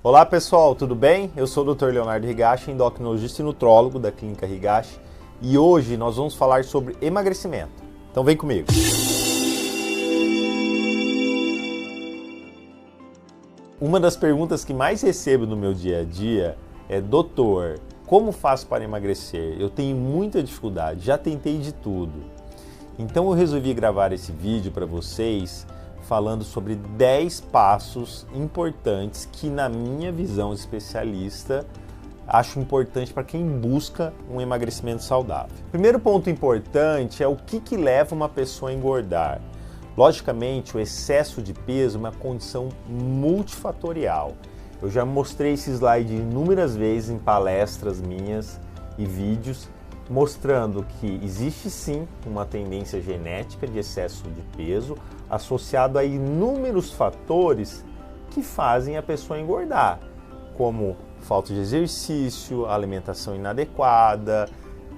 Olá pessoal, tudo bem? Eu sou o Dr. Leonardo Higashi, endocrinologista e nutrólogo da Clínica Higashi, e hoje nós vamos falar sobre emagrecimento. Então vem comigo! Uma das perguntas que mais recebo no meu dia a dia é: doutor, como faço para emagrecer? Eu tenho muita dificuldade, já tentei de tudo. Então eu resolvi gravar esse vídeo para vocês falando sobre 10 passos importantes que, na minha visão de especialista, acho importante para quem busca um emagrecimento saudável. Primeiro ponto importante é o que leva uma pessoa a engordar. Logicamente, o excesso de peso é uma condição multifatorial. Eu já mostrei esse slide inúmeras vezes em palestras minhas e vídeos, mostrando que existe sim uma tendência genética de excesso de peso associado a inúmeros fatores que fazem a pessoa engordar, como falta de exercício, alimentação inadequada,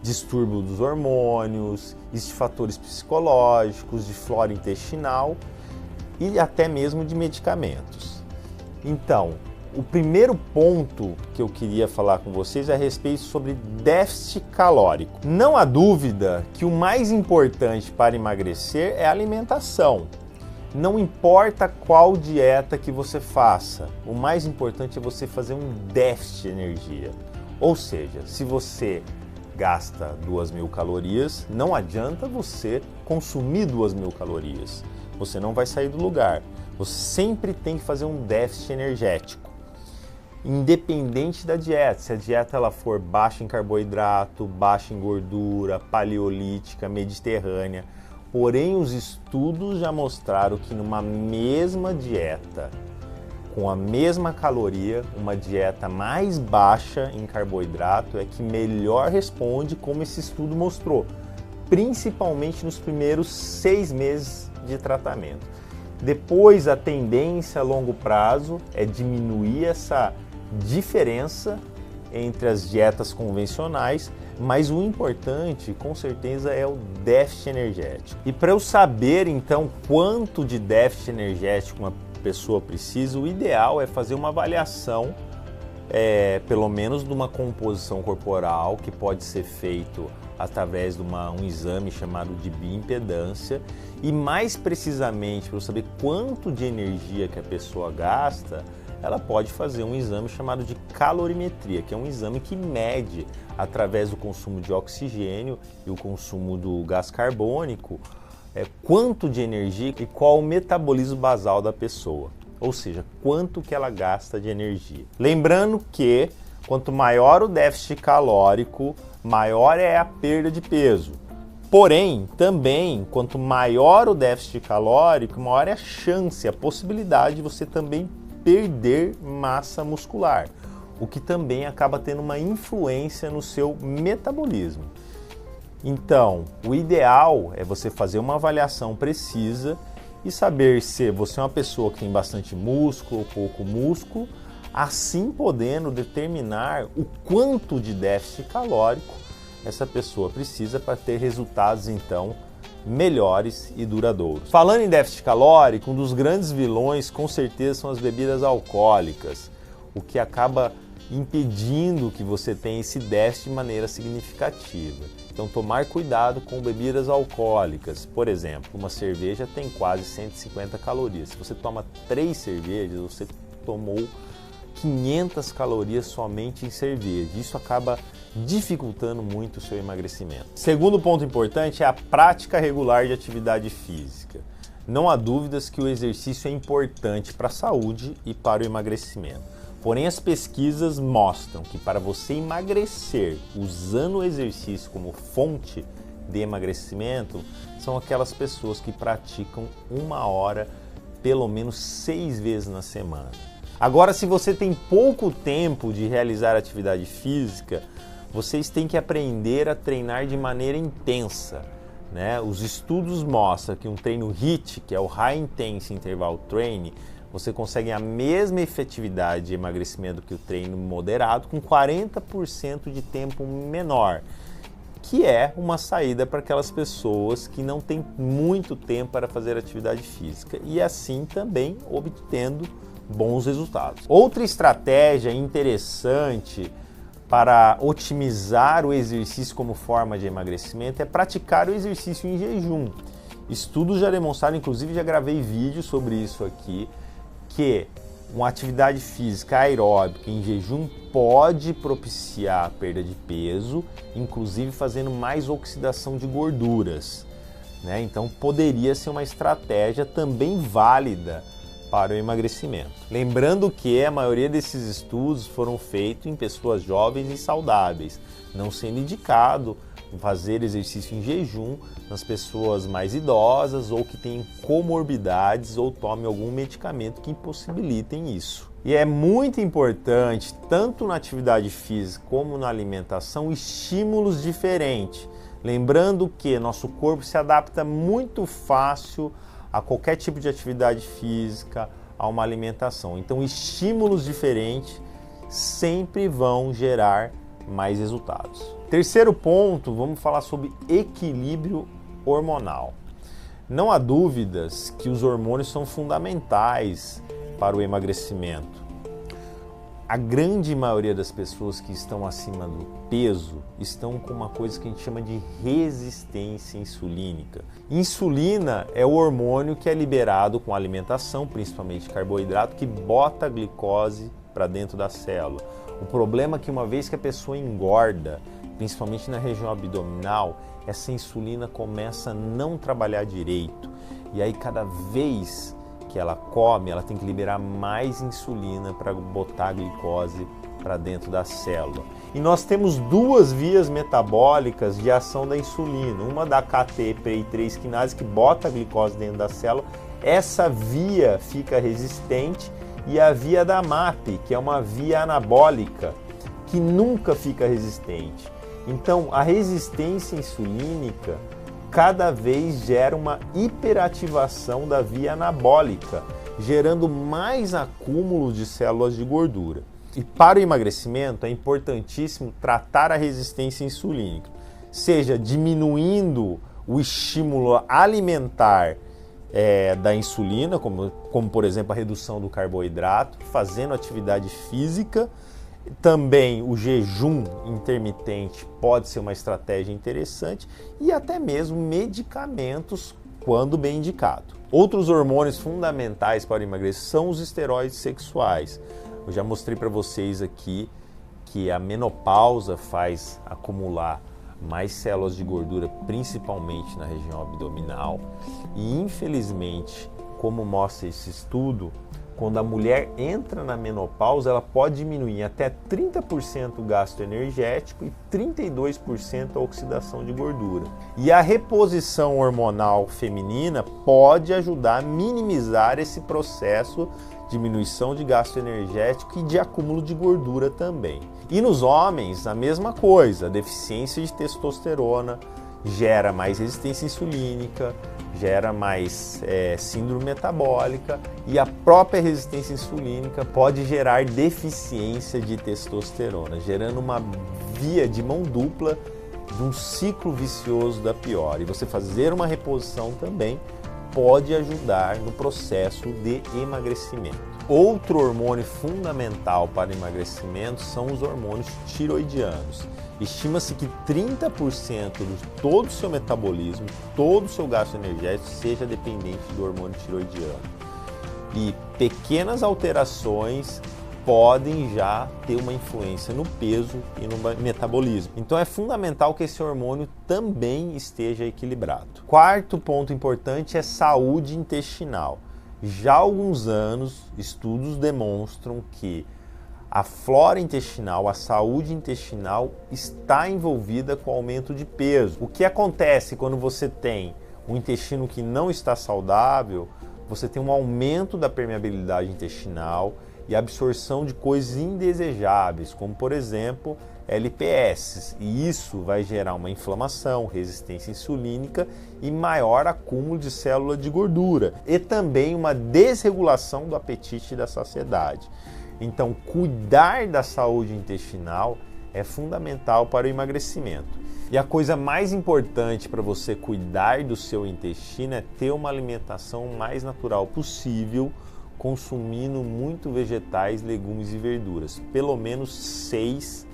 distúrbio dos hormônios, existem fatores psicológicos, de flora intestinal e até mesmo de medicamentos. Então, o primeiro ponto que eu queria falar com vocês é a respeito sobre déficit calórico. Não há dúvida que o mais importante para emagrecer é a alimentação. Não importa qual dieta que você faça, o mais importante é você fazer um déficit de energia. Ou seja, se você gasta 2.000 calorias, não adianta você consumir 2.000 calorias. Você não vai sair do lugar. Você sempre tem que fazer um déficit energético. Independente da dieta, se a dieta ela for baixa em carboidrato, baixa em gordura, paleolítica, mediterrânea, porém os estudos já mostraram que numa mesma dieta, com a mesma caloria, uma dieta mais baixa em carboidrato é que melhor responde, como esse estudo mostrou, principalmente nos primeiros 6 meses de tratamento. Depois, a tendência a longo prazo é diminuir essa diferença entre as dietas convencionais, mas o importante, com certeza, é o déficit energético. E para eu saber, então, quanto de déficit energético uma pessoa precisa, o ideal é fazer uma avaliação, pelo menos de uma composição corporal, que pode ser feito através de um exame chamado de bioimpedância, e mais precisamente, para eu saber quanto de energia que a pessoa gasta, ela pode fazer um exame chamado de calorimetria, que é um exame que mede, através do consumo de oxigênio e o consumo do gás carbônico, quanto de energia e qual o metabolismo basal da pessoa, ou seja, quanto que ela gasta de energia. Lembrando que quanto maior o déficit calórico, maior é a perda de peso. Porém, também, quanto maior o déficit calórico, maior é a chance, a possibilidade de você também perder massa muscular, o que também acaba tendo uma influência no seu metabolismo. Então, o ideal é você fazer uma avaliação precisa e saber se você é uma pessoa que tem bastante músculo ou pouco músculo, assim podendo determinar o quanto de déficit calórico essa pessoa precisa para ter resultados, então, melhores e duradouros. Falando em déficit calórico, um dos grandes vilões com certeza são as bebidas alcoólicas, o que acaba impedindo que você tenha esse déficit de maneira significativa. Então, tomar cuidado com bebidas alcoólicas. Por exemplo, uma cerveja tem quase 150 calorias. Se você toma 3 cervejas, você tomou 500 calorias somente em cerveja. Isso acaba dificultando muito o seu emagrecimento. Segundo ponto importante é a prática regular de atividade física. Não há dúvidas que o exercício é importante para a saúde e para o emagrecimento. Porém, as pesquisas mostram que para você emagrecer usando o exercício como fonte de emagrecimento, são aquelas pessoas que praticam 1 hora pelo menos 6 vezes na semana. Agora, se você tem pouco tempo de realizar atividade física, vocês têm que aprender a treinar de maneira intensa, né? Os estudos mostram que um treino HIIT, que é o High Intense Interval Training, você consegue a mesma efetividade de emagrecimento que o treino moderado com 40% de tempo menor, que é uma saída para aquelas pessoas que não têm muito tempo para fazer atividade física e assim também obtendo bons resultados. Outra estratégia interessante para otimizar o exercício como forma de emagrecimento é praticar o exercício em jejum. Estudos já demonstraram, inclusive já gravei vídeo sobre isso aqui, que uma atividade física aeróbica em jejum pode propiciar a perda de peso, inclusive fazendo mais oxidação de gorduras, né? Então poderia ser uma estratégia também válida para o emagrecimento. Lembrando que a maioria desses estudos foram feitos em pessoas jovens e saudáveis, não sendo indicado fazer exercício em jejum nas pessoas mais idosas ou que têm comorbidades ou tomem algum medicamento que impossibilitem isso. E é muito importante, tanto na atividade física como na alimentação, estímulos diferentes. Lembrando que nosso corpo se adapta muito fácil a qualquer tipo de atividade física, a uma alimentação. Então, estímulos diferentes sempre vão gerar mais resultados. Terceiro ponto, vamos falar sobre equilíbrio hormonal. Não há dúvidas que os hormônios são fundamentais para o emagrecimento. A grande maioria das pessoas que estão acima do peso estão com uma coisa que a gente chama de resistência insulínica. Insulina é o hormônio que é liberado com a alimentação, principalmente carboidrato, que bota a glicose para dentro da célula. O problema é que uma vez que a pessoa engorda, principalmente na região abdominal, essa insulina começa a não trabalhar direito. E aí cada vez que ela come, ela tem que liberar mais insulina para botar a glicose para dentro da célula. E nós temos duas vias metabólicas de ação da insulina. Uma da KT-PI3 quinase, que bota a glicose dentro da célula. Essa via fica resistente, e a via da MAP, que é uma via anabólica, que nunca fica resistente. Então, a resistência insulínica cada vez gera uma hiperativação da via anabólica, gerando mais acúmulo de células de gordura. E para o emagrecimento é importantíssimo tratar a resistência insulínica, seja diminuindo o estímulo alimentar da insulina, como por exemplo a redução do carboidrato, fazendo atividade física. Também o jejum intermitente pode ser uma estratégia interessante, e até mesmo medicamentos quando bem indicado. Outros hormônios fundamentais para emagrecer são os esteroides sexuais. Eu já mostrei para vocês aqui que a menopausa faz acumular mais células de gordura, principalmente na região abdominal. E infelizmente, como mostra esse estudo, quando a mulher entra na menopausa, ela pode diminuir até 30% o gasto energético e 32% a oxidação de gordura. E a reposição hormonal feminina pode ajudar a minimizar esse processo de diminuição de gasto energético e de acúmulo de gordura também. E nos homens, a mesma coisa, a deficiência de testosterona gera mais resistência insulínica, gera mais síndrome metabólica, e a própria resistência insulínica pode gerar deficiência de testosterona, gerando uma via de mão dupla de um ciclo vicioso da pior. E você fazer uma reposição também pode ajudar no processo de emagrecimento. Outro hormônio fundamental para o emagrecimento são os hormônios tiroidianos. Estima-se que 30% de todo o seu metabolismo, todo o seu gasto energético seja dependente do hormônio tiroidiano. E pequenas alterações podem já ter uma influência no peso e no metabolismo. Então é fundamental que esse hormônio também esteja equilibrado. Quarto ponto importante é saúde intestinal. Já há alguns anos, estudos demonstram que a flora intestinal, a saúde intestinal está envolvida com o aumento de peso. O que acontece quando você tem um intestino que não está saudável? Você tem um aumento da permeabilidade intestinal e absorção de coisas indesejáveis, como por exemplo LPS, e isso vai gerar uma inflamação, resistência insulínica e maior acúmulo de célula de gordura, e também uma desregulação do apetite e da saciedade. Então, cuidar da saúde intestinal é fundamental para o emagrecimento. E a coisa mais importante para você cuidar do seu intestino é ter uma alimentação mais natural possível, consumindo muito vegetais, legumes e verduras. Pelo menos 6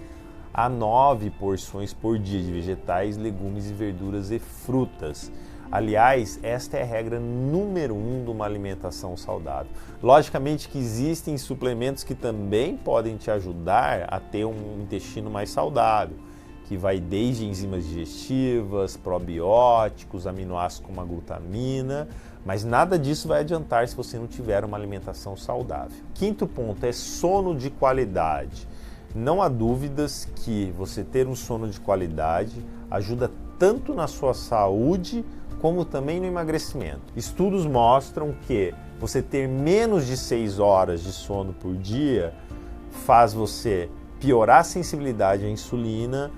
a 9 porções por dia de vegetais, legumes e verduras e frutas. Aliás, esta é a regra número 1 de uma alimentação saudável. Logicamente que existem suplementos que também podem te ajudar a ter um intestino mais saudável, que vai desde enzimas digestivas, probióticos, aminoácidos como a glutamina, mas nada disso vai adiantar se você não tiver uma alimentação saudável. Quinto ponto é sono de qualidade. Não há dúvidas que você ter um sono de qualidade ajuda tanto na sua saúde como também no emagrecimento. Estudos mostram que você ter menos de 6 horas de sono por dia faz você piorar a sensibilidade à insulina,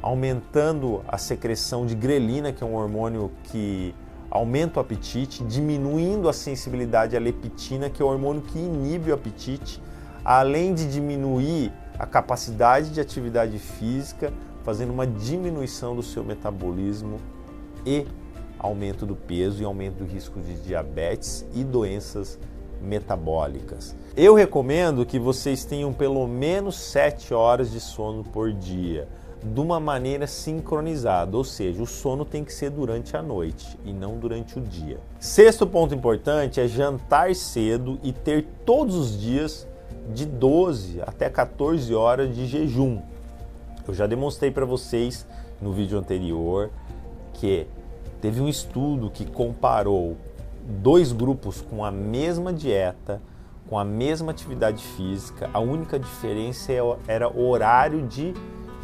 aumentando a secreção de grelina, que é um hormônio que aumenta o apetite, diminuindo a sensibilidade à leptina, que é o hormônio que inibe o apetite, além de diminuir a capacidade de atividade física, fazendo uma diminuição do seu metabolismo e aumento do peso e aumento do risco de diabetes e doenças metabólicas. Eu recomendo que vocês tenham pelo menos 7 horas de sono por dia, de uma maneira sincronizada, ou seja, o sono tem que ser durante a noite e não durante o dia. Sexto ponto importante é jantar cedo e ter todos os dias de 12 até 14 horas de jejum. Eu já demonstrei para vocês no vídeo anterior que teve um estudo que comparou 2 grupos com a mesma dieta, com a mesma atividade física. A única diferença era o horário de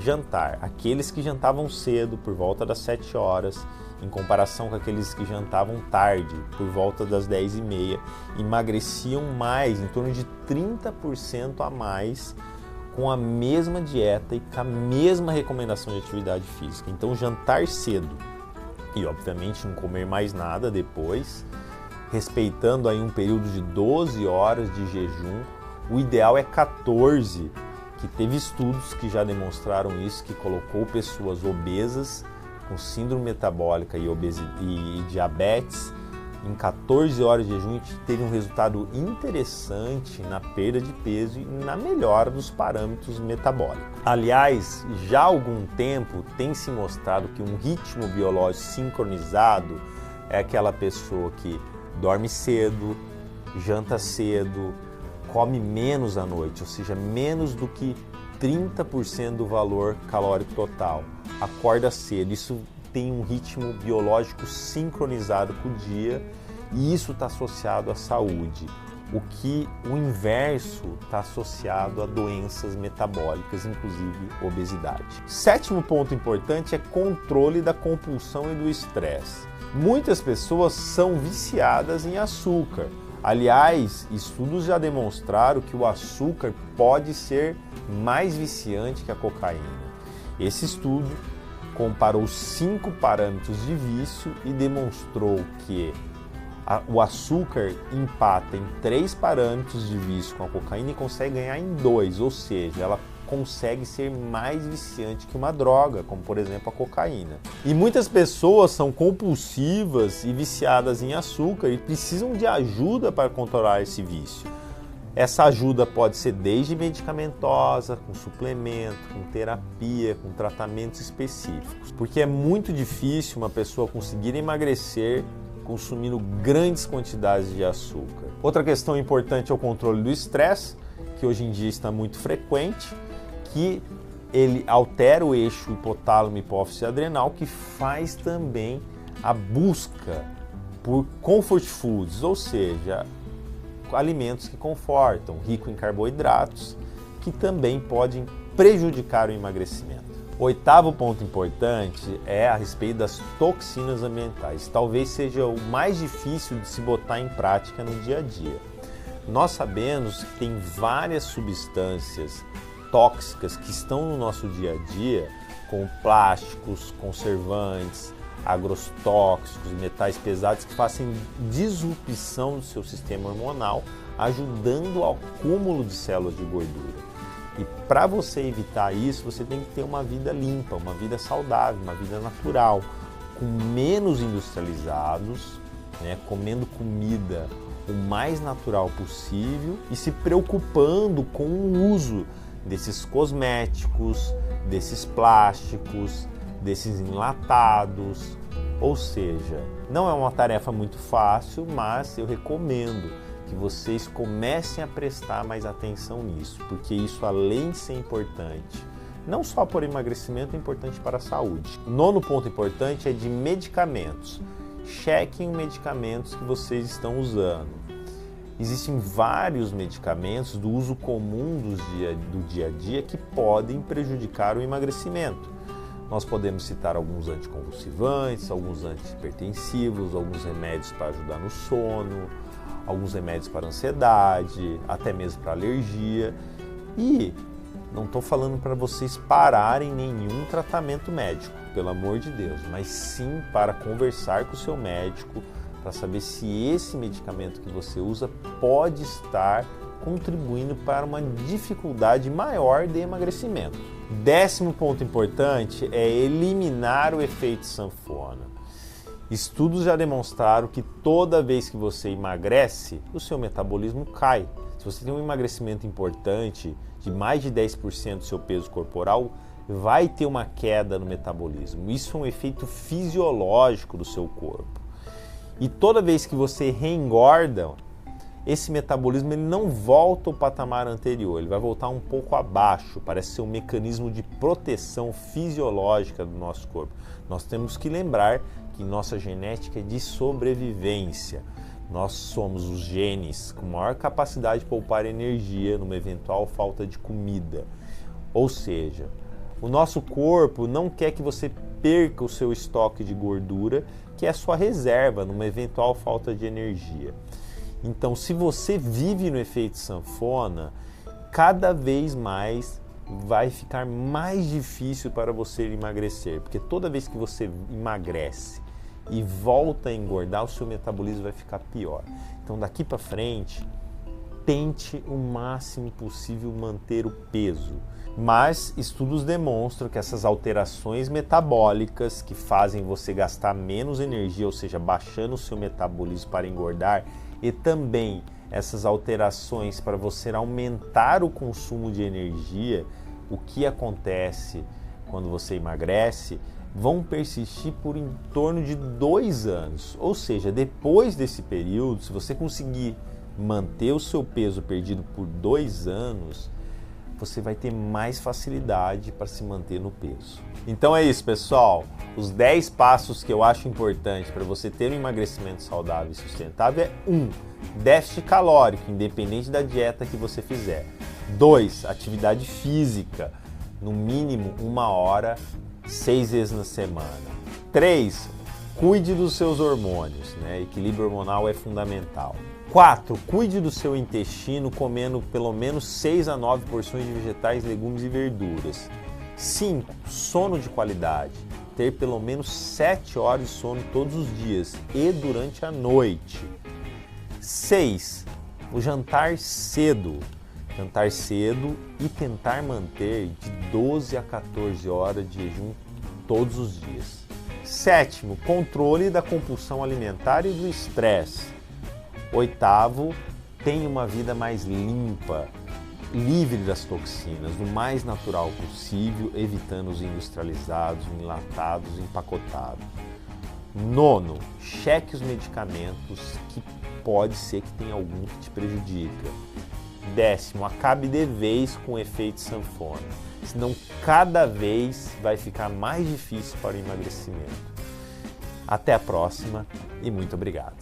jantar. Aqueles que jantavam cedo, por volta das 7 horas, em comparação com aqueles que jantavam tarde, por volta das 10h30, emagreciam mais, em torno de 30% a mais, com a mesma dieta e com a mesma recomendação de atividade física. Então, jantar cedo e, obviamente, não comer mais nada depois, respeitando aí um período de 12 horas de jejum. O ideal é 14, que teve estudos que já demonstraram isso, que colocou pessoas obesas com síndrome metabólica e diabetes em 14 horas de jejum, e teve um resultado interessante na perda de peso e na melhora dos parâmetros metabólicos. Aliás, já há algum tempo tem se mostrado que um ritmo biológico sincronizado é aquela pessoa que dorme cedo, janta cedo, come menos à noite, ou seja, menos do que 30% do valor calórico total, acorda cedo. Isso tem um ritmo biológico sincronizado com o dia e isso está associado à saúde. O inverso está associado a doenças metabólicas, inclusive obesidade. Sétimo ponto importante é controle da compulsão e do estresse. Muitas pessoas são viciadas em açúcar. Aliás, estudos já demonstraram que o açúcar pode ser mais viciante que a cocaína. Esse estudo comparou 5 parâmetros de vício e demonstrou que o açúcar empata em 3 parâmetros de vício com a cocaína e consegue ganhar em 2, ou seja, ela consegue ser mais viciante que uma droga, como por exemplo a cocaína. E muitas pessoas são compulsivas e viciadas em açúcar e precisam de ajuda para controlar esse vício. Essa ajuda pode ser desde medicamentosa, com suplemento, com terapia, com tratamentos específicos, porque é muito difícil uma pessoa conseguir emagrecer consumindo grandes quantidades de açúcar. Outra questão importante é o controle do estresse, que hoje em dia está muito frequente, que ele altera o eixo hipotálamo, hipófise adrenal, que faz também a busca por comfort foods, ou seja, alimentos que confortam, rico em carboidratos, que também podem prejudicar o emagrecimento. O oitavo ponto importante é a respeito das toxinas ambientais. Talvez seja o mais difícil de se botar em prática no dia a dia. Nós sabemos que tem várias substâncias tóxicas que estão no nosso dia a dia, como plásticos, conservantes, agrotóxicos, metais pesados, que fazem disrupção do seu sistema hormonal, ajudando ao acúmulo de células de gordura. E para você evitar isso, você tem que ter uma vida limpa, uma vida saudável, uma vida natural, com menos industrializados, comendo comida o mais natural possível e se preocupando com o uso desses cosméticos, desses plásticos, desses enlatados. Ou seja, não é uma tarefa muito fácil, mas eu recomendo que vocês comecem a prestar mais atenção nisso, porque isso, além de ser importante, não só por emagrecimento, é importante para a saúde. O nono ponto importante é de medicamentos. Chequem os medicamentos que vocês estão usando. Existem vários medicamentos do uso comum do dia a dia que podem prejudicar o emagrecimento. Nós podemos citar alguns anticonvulsivantes, alguns antihipertensivos, alguns remédios para ajudar no sono, alguns remédios para ansiedade, até mesmo para alergia. E não estou falando para vocês pararem nenhum tratamento médico, pelo amor de Deus, mas sim para conversar com o seu médico, para saber se esse medicamento que você usa pode estar contribuindo para uma dificuldade maior de emagrecimento. 10º ponto importante é eliminar o efeito sanfona. Estudos já demonstraram que toda vez que você emagrece, o seu metabolismo cai. Se você tem um emagrecimento importante, de mais de 10% do seu peso corporal, vai ter uma queda no metabolismo. Isso é um efeito fisiológico do seu corpo. E toda vez que você reengorda, esse metabolismo ele não volta ao patamar anterior, ele vai voltar um pouco abaixo, parece ser um mecanismo de proteção fisiológica do nosso corpo. Nós temos que lembrar que nossa genética é de sobrevivência. Nós somos os genes com maior capacidade de poupar energia numa eventual falta de comida. Ou seja, o nosso corpo não quer que você perca o seu estoque de gordura, que é a sua reserva numa eventual falta de energia. Então, se você vive no efeito sanfona, cada vez mais vai ficar mais difícil para você emagrecer, porque toda vez que você emagrece e volta a engordar, o seu metabolismo vai ficar pior. Então, daqui para frente, tente o máximo possível manter o peso. Mas estudos demonstram que essas alterações metabólicas que fazem você gastar menos energia, ou seja, baixando o seu metabolismo para engordar, e também essas alterações para você aumentar o consumo de energia, o que acontece quando você emagrece, vão persistir por em torno de 2 anos. Ou seja, depois desse período, se você conseguir manter o seu peso perdido por 2 anos, você vai ter mais facilidade para se manter no peso. Então é isso, pessoal. Os 10 passos que eu acho importante para você ter um emagrecimento saudável e sustentável é 1. Déficit calórico, independente da dieta que você fizer. 2. Atividade física, no mínimo 1 hora, 6 vezes na semana. 3. Cuide dos seus hormônios, né? Equilíbrio hormonal é fundamental. 4. Cuide do seu intestino comendo pelo menos 6 a 9 porções de vegetais, legumes e verduras. 5. Sono de qualidade. Ter pelo menos 7 horas de sono todos os dias e durante a noite. 6. O jantar cedo. Jantar cedo e tentar manter de 12 a 14 horas de jejum todos os dias. 7. Controle da compulsão alimentar e do estresse. 8. Tenha uma vida mais limpa, livre das toxinas, o mais natural possível, evitando os industrializados, enlatados, empacotados. 9. Cheque os medicamentos que pode ser que tenha algum que te prejudica. 10. Acabe de vez com o efeito sanfona, senão cada vez vai ficar mais difícil para o emagrecimento. Até a próxima e muito obrigado.